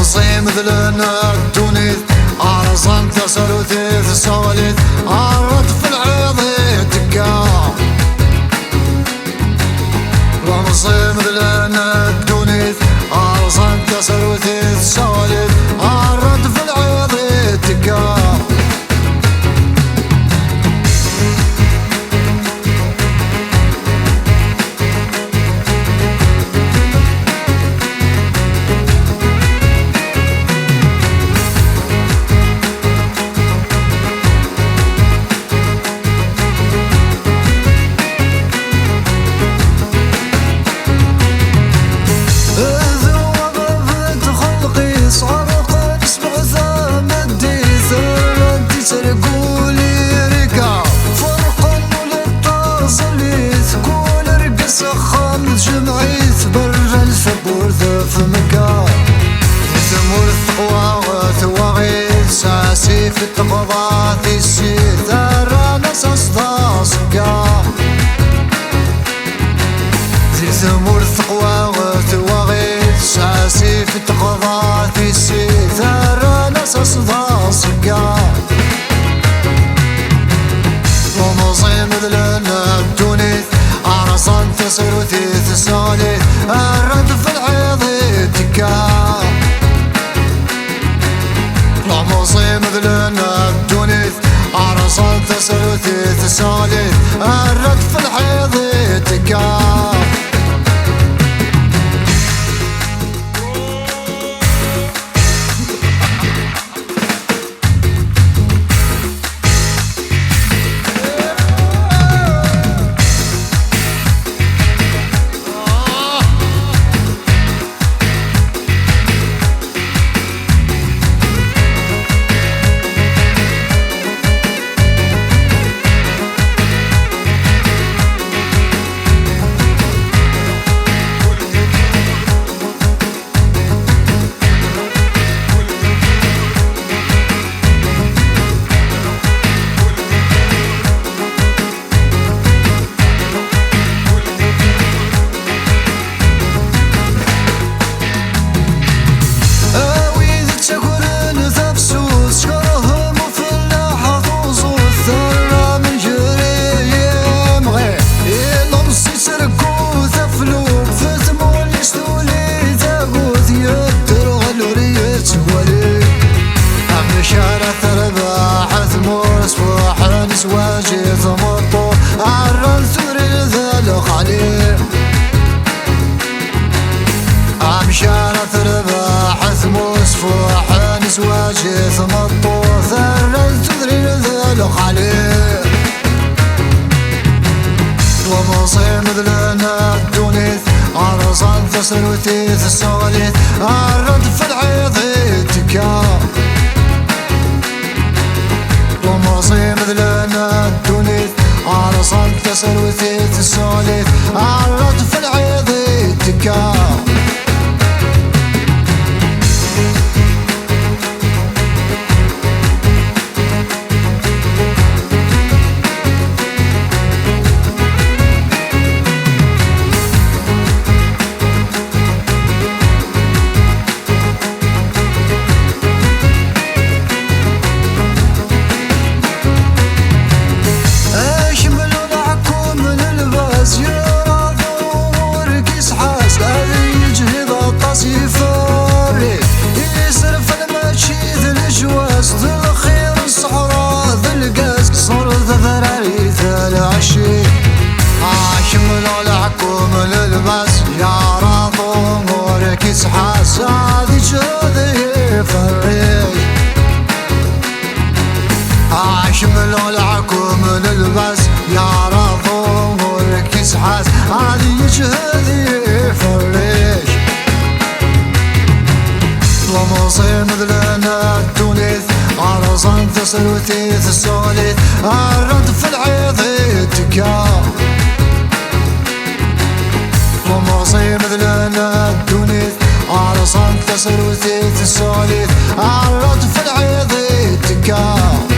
المصيم مثلنا الدونيث عرصان تسلوثيث الصواليث عرض في العيض تقا المصيم مثلنا الدونيث عرصان تسلوثيث الصواليث عرض في العيض تقا في التقضات السيد الرانس أصداصقا زي زمور الثقوى وثواغي ساسي في التقضات السيد الرانس أصداصقا ومصيم ذلنا الدونيث عرصان تصير وثيث الصالح الرد في العيض تكا مصيم مثلنا الدونيث عرصان تسلوثيث الصالح الرد في الحيض تكا زواجي مطوث الرد تدري ذلك عليه ومصيم مثلنا الدونيث عرصان تسلوثيث الصواليث الرد في العيض تكا ومصيم مثلنا الدونيث عرصان تسلوثيث الصواليث الرد في العيض تكا حاس هذي جذي فريق عاشم العكوم للبس يا رضو وركز حاس هذي جذي فريق ومصيم مثلنا الدونيث عرصان تسلوثيث الصوليث الرد في العيض تكا ومصيم مثلنا الدونيث عرصان تسلوثيث الصوليث الرد في العيض تكا